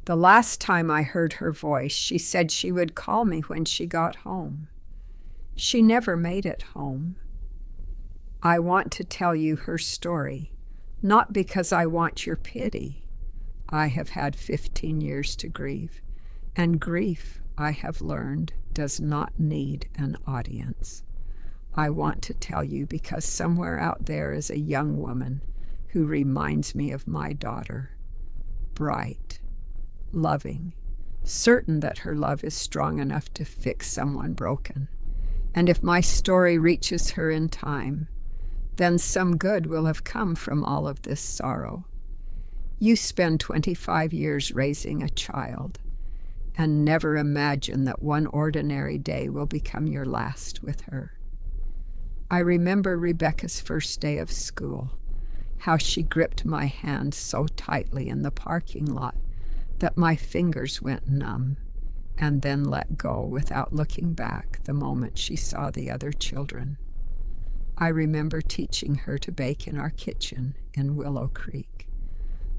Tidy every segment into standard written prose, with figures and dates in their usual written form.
The last time I heard her voice, she said she would call me when she got home. She never made it home. I want to tell you her story, not because I want your pity. I have had 15 years to grieve, and grief, I have learned, does not need an audience. I want to tell you because somewhere out there is a young woman who reminds me of my daughter, bright, loving, certain that her love is strong enough to fix someone broken. And if my story reaches her in time, then some good will have come from all of this sorrow. You spend 25 years raising a child and never imagine that one ordinary day will become your last with her. I remember Rebecca's first day of school, how she gripped my hand so tightly in the parking lot that my fingers went numb, and then let go without looking back the moment she saw the other children. I remember teaching her to bake in our kitchen in Willow Creek,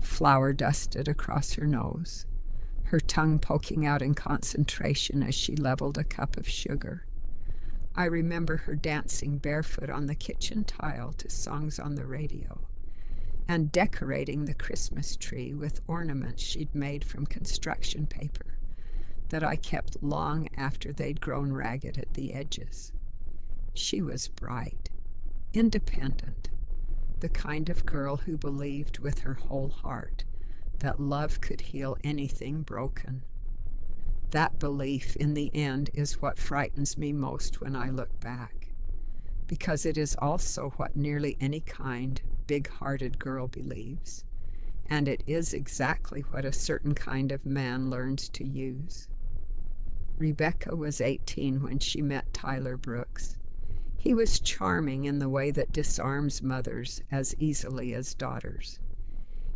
flour dusted across her nose, her tongue poking out in concentration as she leveled a cup of sugar. I remember her dancing barefoot on the kitchen tile to songs on the radio, and decorating the Christmas tree with ornaments she'd made from construction paper that I kept long after they'd grown ragged at the edges. She was bright, independent, the kind of girl who believed with her whole heart that love could heal anything broken. That belief, in the end, is what frightens me most when I look back, because it is also what nearly any kind, big-hearted girl believes, and it is exactly what a certain kind of man learns to use. Rebecca was 18 when she met Tyler Brooks. He was charming in the way that disarms mothers as easily as daughters.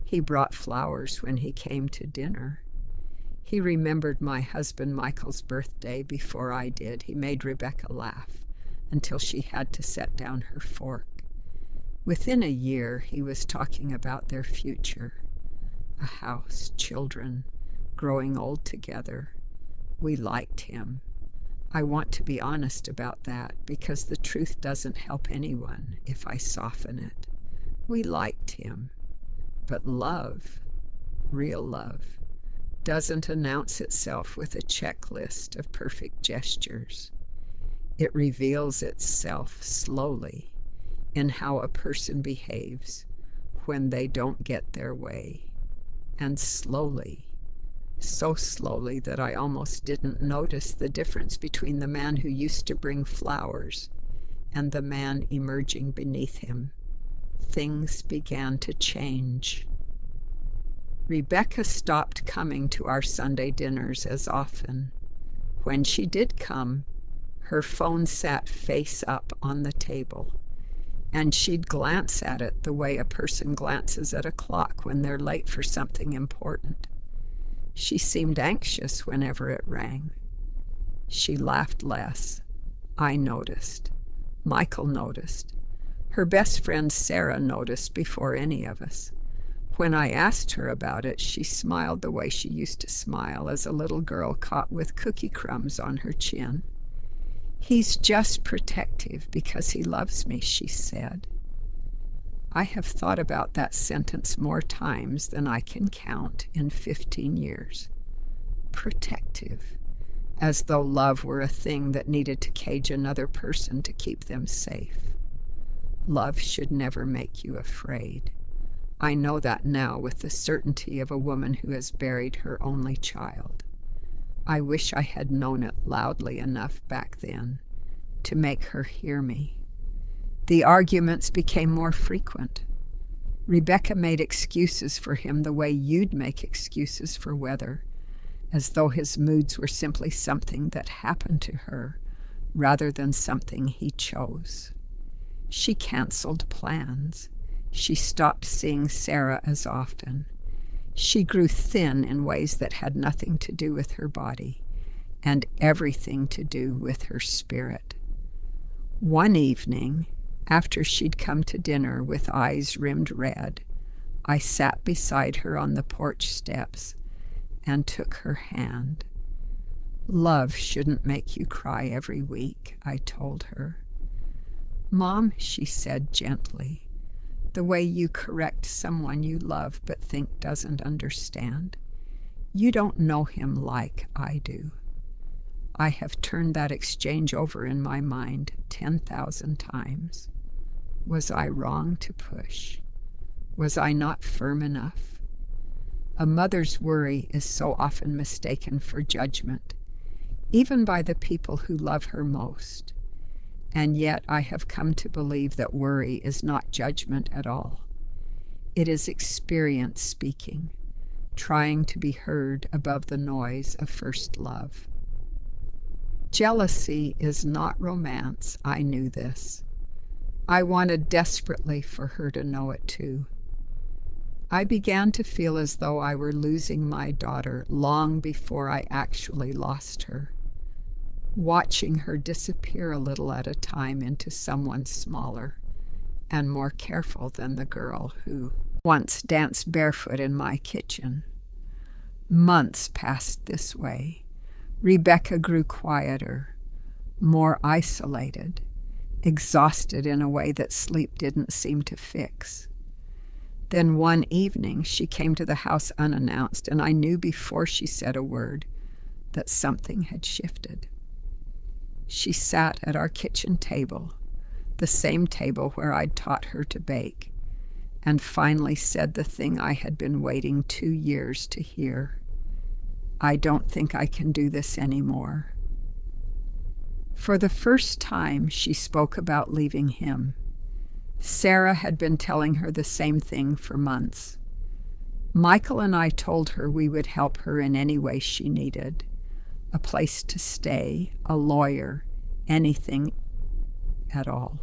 He brought flowers when he came to dinner. He remembered my husband Michael's birthday before I did. He made Rebecca laugh until she had to set down her fork. Within a year, he was talking about their future. A house, children, growing old together. We liked him. I want to be honest about that because the truth doesn't help anyone if I soften it. We liked him. But love, real love, doesn't announce itself with a checklist of perfect gestures. It reveals itself slowly in how a person behaves when they don't get their way, and slowly, so slowly that I almost didn't notice the difference between the man who used to bring flowers and the man emerging beneath him. Things began to change. Rebecca stopped coming to our Sunday dinners as often. When she did come, her phone sat face up on the table, and she'd glance at it the way a person glances at a clock when they're late for something important. She seemed anxious whenever it rang. She laughed less. I noticed. Michael noticed. Her best friend Sarah noticed before any of us. When I asked her about it, she smiled the way she used to smile as a little girl caught with cookie crumbs on her chin. "He's just protective because he loves me," she said. I have thought about that sentence more times than I can count in 15 years. Protective, as though love were a thing that needed to cage another person to keep them safe. Love should never make you afraid. I know that now with the certainty of a woman who has buried her only child. I wish I had known it loudly enough back then to make her hear me. The arguments became more frequent. Rebecca made excuses for him the way you'd make excuses for weather, as though his moods were simply something that happened to her rather than something he chose. She canceled plans. She stopped seeing Sarah as often. She grew thin in ways that had nothing to do with her body and everything to do with her spirit. One evening, after she'd come to dinner with eyes rimmed red, I sat beside her on the porch steps and took her hand. "Love shouldn't make you cry every week," I told her. "Mom," she said gently, "the way you correct someone you love but think doesn't understand, you don't know him like I do." I have turned that exchange over in my mind 10,000 times. Was I wrong to push? Was I not firm enough? A mother's worry is so often mistaken for judgment, even by the people who love her most. And yet I have come to believe that worry is not judgment at all. It is experience speaking, trying to be heard above the noise of first love. Jealousy is not romance. I knew this. I wanted desperately for her to know it too. I began to feel as though I were losing my daughter long before I actually lost her, watching her disappear a little at a time into someone smaller and more careful than the girl who once danced barefoot in my kitchen. Months passed this way. Rebecca grew quieter, more isolated, exhausted in a way that sleep didn't seem to fix. Then one evening she came to the house unannounced, and I knew before she said a word that something had shifted. She sat at our kitchen table, the same table where I'd taught her to bake, and finally said the thing I had been waiting 2 years to hear. "I don't think I can do this anymore." For the first time, she spoke about leaving him. Sarah had been telling her the same thing for months. Michael and I told her we would help her in any way she needed: a place to stay, a lawyer, anything at all.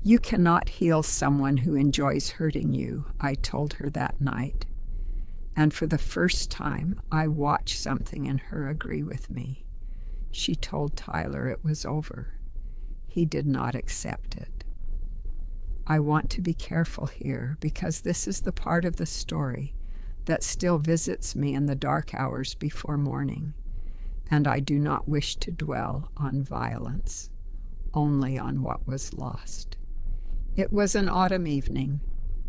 "You cannot heal someone who enjoys hurting you," I told her that night. And for the first time, I watched something in her agree with me. She told Tyler it was over. He did not accept it. I want to be careful here because this is the part of the story that still visits me in the dark hours before morning, and I do not wish to dwell on violence, only on what was lost. It was an autumn evening.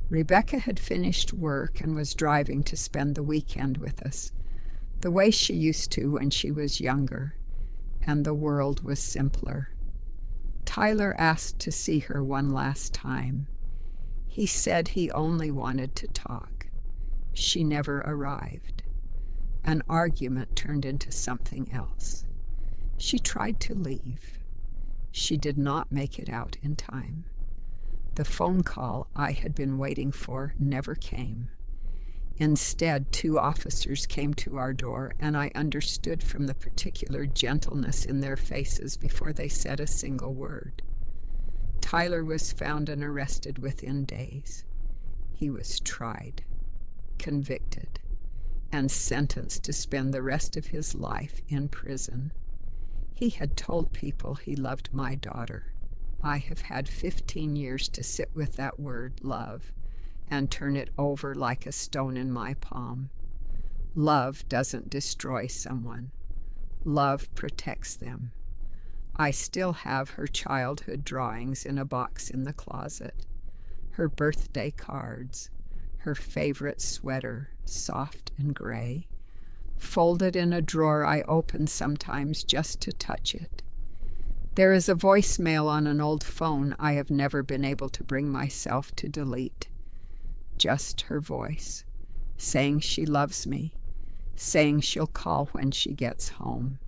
Rebecca had finished work and was driving to spend the weekend with us, the way she used to when she was younger, and the world was simpler. Tyler asked to see her one last time. He said he only wanted to talk. She never arrived. An argument turned into something else. She tried to leave. She did not make it out in time. The phone call I had been waiting for never came. Instead, 2 officers came to our door, and I understood from the particular gentleness in their faces before they said a single word. Tyler was found and arrested within days. He was tried, convicted, and sentenced to spend the rest of his life in prison. He had told people he loved my daughter. I have had 15 years to sit with that word, love, and turn it over like a stone in my palm. Love doesn't destroy someone. Love protects them. I still have her childhood drawings in a box in the closet, her birthday cards, her favorite sweater, soft and gray, folded in a drawer I open sometimes just to touch it. There is a voicemail on an old phone I have never been able to bring myself to delete. Just her voice, saying she loves me, saying she'll call when she gets home.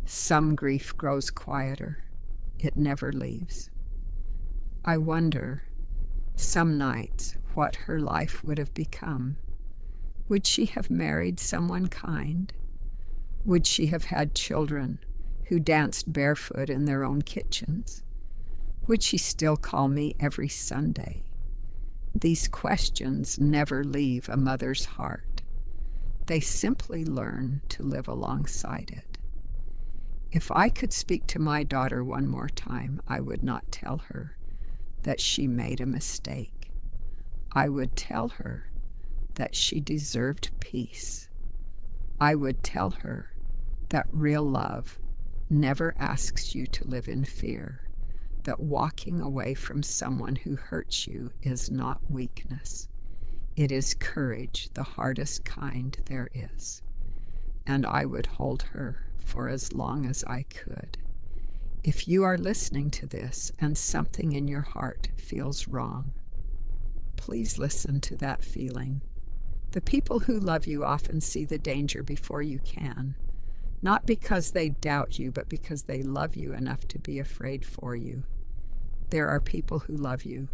Some grief grows quieter. It never leaves. I wonder, some nights, what her life would have become. Would she have married someone kind? Would she have had children who danced barefoot in their own kitchens? Would she still call me every Sunday? These questions never leave a mother's heart. They simply learn to live alongside it. If I could speak to my daughter one more time, I would not tell her that she made a mistake. I would tell her that she deserved peace I would tell her that real love never asks you to live in fear, that walking away from someone who hurts you is not weakness. It is courage, the hardest kind there is. And I would hold her for as long as I could. If you are listening to this and something in your heart feels wrong, please listen to that feeling. The people who love you often see the danger before you can, not because they doubt you, but because they love you enough to be afraid for you. There are people who love you.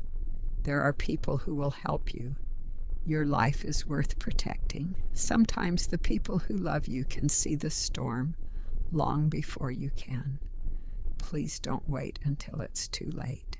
There are people who will help you. Your life is worth protecting. Sometimes the people who love you can see the storm long before you can. Please don't wait until it's too late.